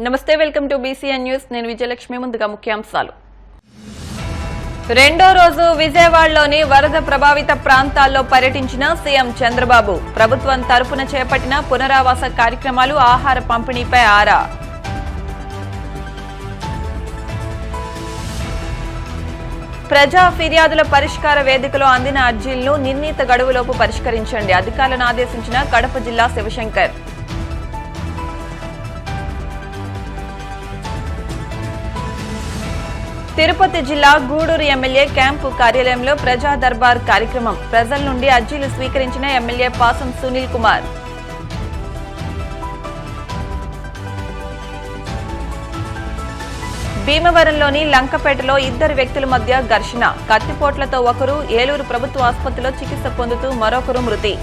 నమస్తే, welcome to BCN news. నేను విజయలక్ష్మి. ముందుగా ముఖ్యాంశాలు. రెండో రోజు విజయవాడలోని వరద ప్రభావిత ప్రాంతాల్లో పర్యటించిన సీఎం చంద్రబాబు. ప్రభుత్వం తరపున చేపట్టిన పునరావాస కార్యక్రమాలు, ఆహార పంపిణీపై ఆరా. ప్రజా ఫిర్యాదుల పరిష్కార వేదికలో అందిన అర్జీలను నిర్ణీత గడువులోపు పరిష్కరించండి. అధికారులను ఆదేశించిన కడప జిల్లా శివశంకర్. తిరుపతి జిల్లా గూడూరు ఎమ్మెల్యే క్యాంపు కార్యాలయంలో ప్రజా దర్బార్ కార్యక్రమం. ప్రజల నుండి అర్జీలు స్వీకరించిన ఎమ్మెల్యే పాసం సునీల్ కుమార్. భీమవరంలోని లంకపేటలో ఇద్దరు వ్యక్తుల మధ్య ఘర్షణ. కత్తిపోట్లతో ఒకరు, ఏలూరు ప్రభుత్వ ఆసుపత్రిలో చికిత్స పొందుతూ మరొకరు మృతి.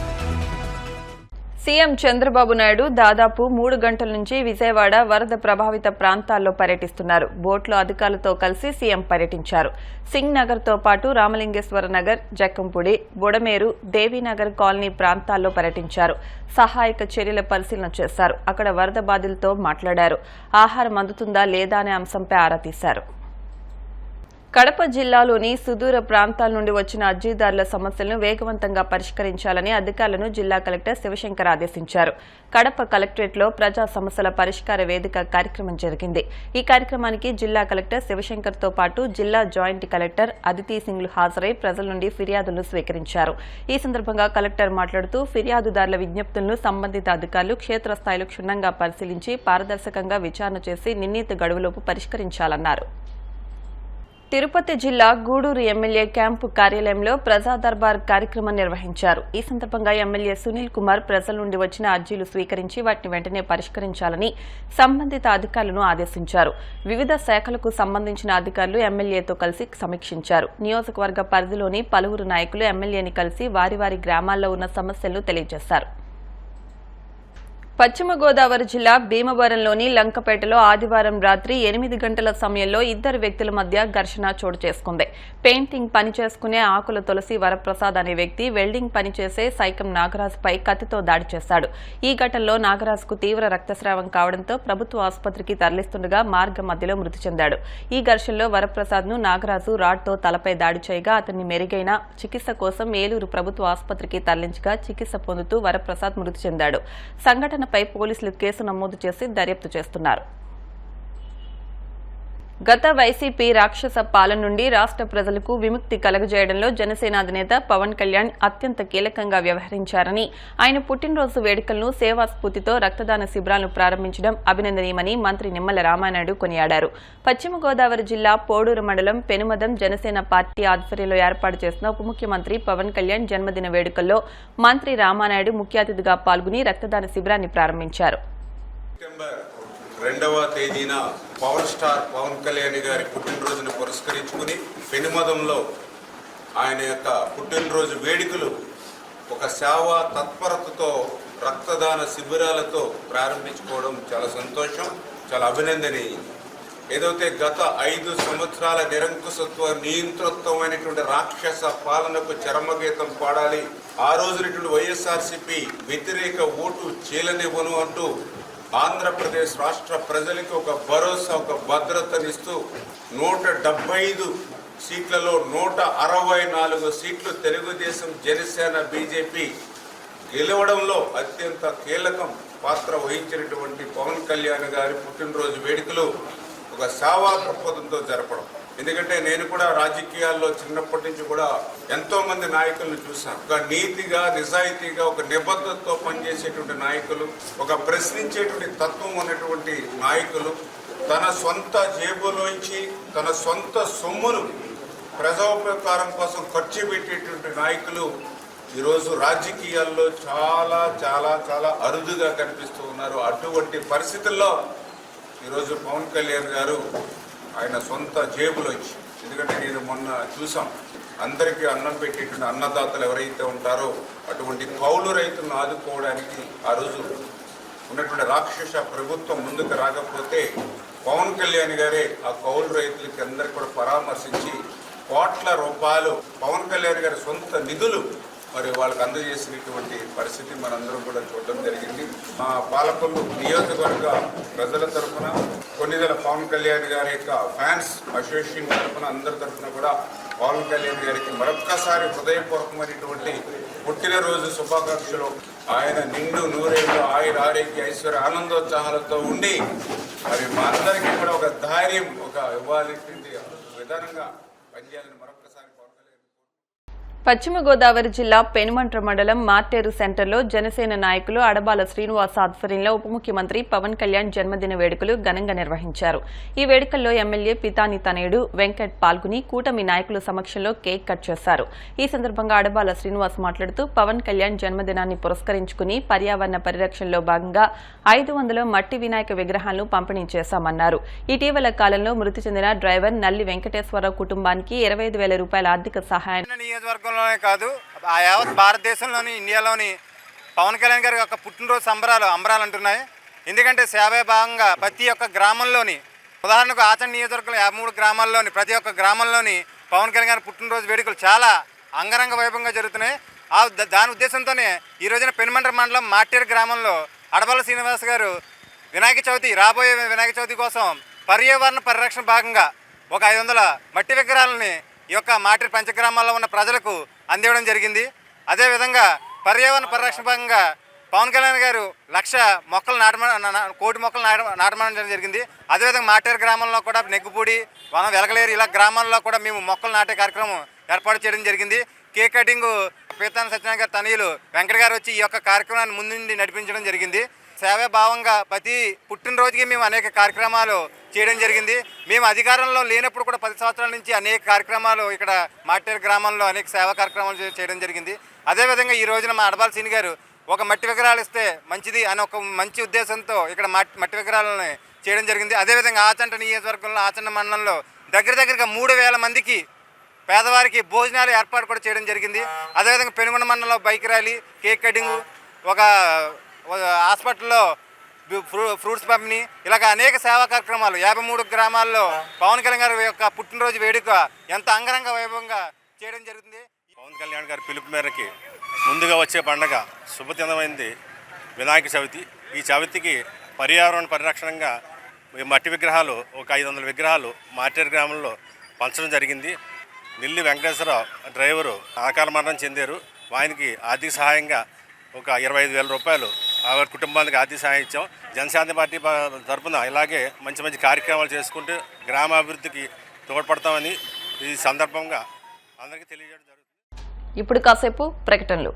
సీఎం చంద్రబాబు నాయుడు దాదాపు 3 గంటల నుంచి విజయవాడ వరద ప్రభావిత ప్రాంతాల్లో పర్యటిస్తున్నారు. బోట్లో అధికారులతో కలిసి సీఎం పర్యటించారు. సింగ్ నగర్ తో పాటు రామలింగేశ్వర నగర్, జక్కంపూడి, బుడమేరు, దేవీనగర్ కాలనీ ప్రాంతాల్లో పర్యటించారు. సహాయక చర్యల పరిశీలన చేశారు. అక్కడ వరద బాధితులతో మాట్లాడారు. ఆహారం అందుతుందా లేదా అనే అంశంపై ఆరా తీశారు. కడప జిల్లాలోని సుదూర ప్రాంతాల నుండి వచ్చిన అర్జీదారుల సమస్యలను వేగవంతంగా పరిష్కరించాలని అధికారులను జిల్లా కలెక్టర్ శివశంకర్ ఆదేశించారు. కడప కలెక్టరేట్లో ప్రజా సమస్యల పరిష్కార వేదిక కార్యక్రమం జరిగింది. ఈ కార్యక్రమానికి జిల్లా కలెక్టర్ శివశంకర్ తో పాటు జిల్లా జాయింట్ కలెక్టర్ అదితి సింగ్లు హాజరై ప్రజల నుండి ఫిర్యాదులను స్వీకరించారు. ఈ సందర్భంగా కలెక్టర్ మాట్లాడుతూ ఫిర్యాదుదారుల విజ్ఞప్తులను సంబంధిత అధికారులు క్షేత్రస్థాయిలో క్షుణ్ణంగా పరిశీలించి పారదర్శకంగా విచారణ చేసి నిర్ణీత గడువులోపు పరిష్కరించాలన్నారు. తిరుపతి జిల్లా గూడూరు ఎమ్మెల్యే క్యాంపు కార్యాలయంలో ప్రజా దర్బార్ కార్యక్రమం నిర్వహించారు. ఈ సందర్భంగా ఎమ్మెల్యే సునీల్ కుమార్ ప్రజల నుండి వచ్చిన అర్జీలు స్వీకరించి వాటిని వెంటనే పరిష్కరించాలని సంబంధిత అధికారులను ఆదేశించారు. వివిధ శాఖలకు సంబంధించిన అధికారులు ఎమ్మెల్యేతో కలిసి సమీక్షించారు. నియోజకవర్గ పరిధిలోని పలువురు నాయకులు ఎమ్మెల్యేని కలిసి వారి వారి గ్రామాల్లో ఉన్న సమస్యలను తెలియజేశారు. పశ్చిమ గోదావరి జిల్లా భీమవరంలోని లంకపేటలో ఆదివారం రాత్రి 8 గంటల సమయంలో ఇద్దరు వ్యక్తుల మధ్య ఘర్షణ చోటు చేసుకుంది. పెయింటింగ్ పని చేసుకునే ఆకుల తులసి వరప్రసాద్ అనే వ్యక్తి వెల్డింగ్ పనిచేసే సైకం నాగరాజుపై కత్తితో దాడి చేశాడు. ఈ ఘటనలో నాగరాజుకు తీవ్ర రక్తస్రావం కావడంతో ప్రభుత్వ ఆసుపత్రికి తరలిస్తుండగా మార్గ మధ్యలో మృతి చెందాడు. ఈ ఘర్షణలో వరప్రసాద్ను నాగరాజు రాడ్తో తలపై దాడి చేయగా అతన్ని మెరుగైన చికిత్స కోసం ఏలూరు ప్రభుత్వ ఆసుపత్రికి తరలించగా చికిత్స పొందుతూ వరప్రసాద్ మృతి చెందాడు. సంఘటనపై పోలీసులు కేసు నమోదు చేసి దర్యాప్తు చేస్తున్నారు. గత వైసీపీ రాక్షస పాలన నుండి రాష్ట్ర ప్రజలకు విముక్తి కలుగజేయడంలో జనసేన అధినేత పవన్ కళ్యాణ్ అత్యంత కీలకంగా వ్యవహరించారని, ఆయన పుట్టినరోజు వేడుకలను సేవాస్ఫూర్తితో రక్తదాన శిబిరాలను ప్రారంభించడం అభినందనీయమని మంత్రి నిమ్మల రామానాయుడు కొనియాడారు. పశ్చిమ గోదావరి జిల్లా పోడూరు మండలం పెనుమదం జనసేన పార్టీ ఆధ్వర్యంలో ఏర్పాటు చేసిన ఉప ముఖ్యమంత్రి పవన్ కళ్యాణ్ జన్మదిన వేడుకల్లో మంత్రి రామానాయుడు ముఖ్య అతిథిగా పాల్గొని రక్తదాన శిబిరాన్ని ప్రారంభించారు. 2వ తేదీన పవర్ స్టార్ పవన్ కళ్యాణ్ గారి పుట్టినరోజును పురస్కరించుకుని పెనుమదంలో ఆయన యొక్క పుట్టినరోజు వేడుకలు ఒక సేవా తత్పరతతో రక్తదాన శిబిరాలతో ప్రారంభించుకోవడం చాలా సంతోషం, చాలా అభినందనీయం. ఏదైతే గత 5 సంవత్సరాల నిరంకుశత్వ నియంతృత్వమైనటువంటి రాక్షస పాలనకు చరమగీతం పాడాలి, ఆ రోజునటువంటి వైఎస్ఆర్సీపీ వ్యతిరేక ఓటు చీలనివ్వను అంటూ ఆంధ్రప్రదేశ్ రాష్ట్ర ప్రజలకు ఒక భరోసా, ఒక భద్రతనిస్తూ 175 సీట్లలో 164 సీట్లు తెలుగుదేశం, జనసేన, బీజేపీ గెలవడంలో అత్యంత కీలకం పాత్ర వహించినటువంటి పవన్ కళ్యాణ్ గారి పుట్టినరోజు వేడుకలు ఒక సేవా దృక్పథంతో జరపడం. ఎందుకంటే నేను కూడా రాజకీయాల్లో చిన్నప్పటి నుంచి కూడా ఎంతో మంది నాయకులను చూశాను. ఒక నీతిగా, నిజాయితీగా, ఒక నిబద్ధతతో పనిచేసేటువంటి నాయకులు, ఒక ప్రశ్నించేటువంటి తత్వం ఉన్నటువంటి నాయకులు, తన సొంత జేబులోంచి తన సొంత సొమ్మును ప్రజోపకారం కోసం ఖర్చు పెట్టేటువంటి నాయకులు ఈరోజు రాజకీయాల్లో చాలా చాలా చాలా అరుదుగా కనిపిస్తూ ఉన్నారు. అటువంటి పరిస్థితుల్లో ఈరోజు పవన్ కళ్యాణ్ గారు ఆయన సొంత జేబులోంచి, ఎందుకంటే నేను మొన్న చూసాం, అందరికీ అన్నం పెట్టేటువంటి అన్నదాతలు ఎవరైతే ఉంటారో అటువంటి కౌలు రైతులను ఆదుకోవడానికి ఆ రోజు ఉన్నటువంటి రాక్షస ప్రభుత్వం ముందుకు రాకపోతే పవన్ కళ్యాణ్ గారే ఆ కౌలు రైతులకి అందరికీ కూడా పరామర్శించి కోట్ల రూపాయలు పవన్ కళ్యాణ్ గారి సొంత నిధులు మరి వాళ్ళకి అందజేసినటువంటి పరిస్థితి మనందరం కూడా చూడడం జరిగింది. మా పాలకొల్లు నియోజకవర్గ ప్రజల తరఫున కొన్నిదల పవన్ కళ్యాణ్ గారి యొక్క ఫ్యాన్స్ అసోసియేషన్ తరఫున అందరి తరఫున కూడా పవన్ కళ్యాణ్ గారికి మరొక్కసారి హృదయపూర్వకమైనటువంటి పుట్టినరోజు శుభాకాంక్షలు. ఆయన నిండు నూరేళ్ళు ఆయుర ఆరోగ్య ఐశ్వర్య ఆనందోత్సాహాలతో ఉండి మరి మా అందరికీ కూడా ఒక ధైర్యం ఒక ఇవ్వాల్సినటువంటి విధానంగా పనిచేయాలని మరొకసారి పవన్ కళ్యాణ్. పశ్చిమ గోదావరి జిల్లా పెనుమంట్ర మండలం మార్టేరు సెంటర్లో జనసేన నాయకులు అడబాల శ్రీనివాస్ ఆధ్వర్యంలో ఉప ముఖ్యమంత్రి పవన్ కళ్యాణ్ జన్మదిన వేడుకలు ఘనంగా నిర్వహించారు. ఈ వేడుకల్లో ఎమ్మెల్యే పితాని తనయుడు వెంకట్ పాల్గొని కూటమి నాయకుల సమక్షంలో కేక్ కట్ చేశారు. ఈ సందర్భంగా అడబాల శ్రీనివాస్ మాట్లాడుతూ పవన్ కళ్యాణ్ జన్మదినాన్ని పురస్కరించుకుని పర్యావరణ పరిరక్షణలో భాగంగా 500 మట్టి వినాయక విగ్రహాలను పంపిణీ చేశామన్నారు. ఇటీవల కాలంలో మృతి చెందిన డ్రైవర్ నల్లి వెంకటేశ్వరరావు కుటుంబానికి 25,000 రూపాయల ఆర్థిక సహాయం నియోజకవర్గంలోనే కాదు ఆ యావత్ భారతదేశంలోని ఇండియాలోని పవన్ కళ్యాణ్ గారి యొక్క పుట్టినరోజు అంబరాలు అంటున్నాయి. ఎందుకంటే సేవే భాగంగా ప్రతి ఒక్క గ్రామంలోని ఉదాహరణకు ఆచండ్ నియోజకవర్గంలో 53 గ్రామాల్లోని ప్రతి ఒక్క గ్రామంలోని పవన్ కళ్యాణ్ గారి పుట్టినరోజు వేడుకలు చాలా అంగరంగ వైభవంగా జరుగుతున్నాయి. దాని ఉద్దేశంతోనే ఈ రోజున పెనుమంట్ర మండలం మార్టేరు గ్రామంలో అడబాల శ్రీనివాస్ గారు రాబోయే వినాయక చవితి కోసం పర్యావరణ పరిరక్షణ భాగంగా ఒక 500 మట్టి విగ్రహాలని ఈ యొక్క మార్టేరు పంచగ్రామాల్లో ఉన్న ప్రజలకు అందివ్వడం జరిగింది. అదేవిధంగా పర్యావరణ పరిరక్షణ భాగంగా పవన్ కళ్యాణ్ గారు 1,00,000 మొక్కలు కోటి మొక్కలు నాటడం జరిగింది. అదేవిధంగా మార్టేరు గ్రామంలో కూడా నెగ్గుపూడి వెలగలేరు ఇలా గ్రామాల్లో కూడా మేము మొక్కలు నాటే కార్యక్రమం ఏర్పాటు చేయడం జరిగింది. కేక్ కటింగ్ పీతాని సత్యనారాయణ గారి తనయులు వెంకట గారు వచ్చి ఈ యొక్క కార్యక్రమాన్ని ముందుండి నడిపించడం జరిగింది. సేవా భావంగా ప్రతి పుట్టినరోజుకి మేము అనేక కార్యక్రమాలు చేయడం జరిగింది. మేము అధికారంలో లేనప్పుడు కూడా 10 సంవత్సరాల నుంచి అనేక కార్యక్రమాలు ఇక్కడ మార్టేరు గ్రామంలో అనేక సేవా కార్యక్రమాలు చేయడం జరిగింది. అదేవిధంగా ఈ రోజున మా అడబాల శ్రీని గారు ఒక మట్టి విగ్రహాలు ఇస్తే మంచిది అని ఒక మంచి ఉద్దేశంతో ఇక్కడ మట్టి విగ్రహాలను చేయడం జరిగింది. అదేవిధంగా ఆచంట నియోజకవర్గంలో ఆచంట మండలంలో దగ్గరగా 3,000 మందికి పేదవారికి భోజనాలు ఏర్పాటు కూడా చేయడం జరిగింది. అదేవిధంగా పెనుగొండ మండలంలో బైక్ ర్యాలీ, కేక్ కటింగ్, ఒక హాస్పిటల్లో ఫ్రూట్స్ పంపిణీ ఇలాగ అనేక సేవా కార్యక్రమాలు 53 గ్రామాల్లో పవన్ కళ్యాణ్ గారి యొక్క పుట్టినరోజు వేడుక ఎంత అంగరంగ వైభవంగా చేయడం జరుగుతుంది. పవన్ కళ్యాణ్ గారి పిలుపు మేరకి ముందుగా వచ్చే పండగ శుభదినమైంది వినాయక చవితి. ఈ చవితికి పర్యావరణ పరిరక్షణంగా మట్టి విగ్రహాలు ఒక 500 విగ్రహాలు మార్టేరు గ్రామంలో పంచడం జరిగింది. నిల్లి వెంకటేశ్వరరావు డ్రైవరు అకాల మరణం చెందారు. ఆయనకి ఆర్థిక సహాయంగా ఒక 25,000 రూపాయలు వారి కుటుంబానికి ఆర్థిక సహాయం ఇచ్చాం. జనశాంతి పార్టీ తరఫున ఇలాగే మంచి కార్యక్రమాలు చేసుకుంటూ గ్రామాభివృద్ధికి తోడ్పడతామని ఈ సందర్భంగా అందరికీ తెలియజేయడం జరుగుతుంది. ఇప్పుడు కాసేపు ప్రకటనలు.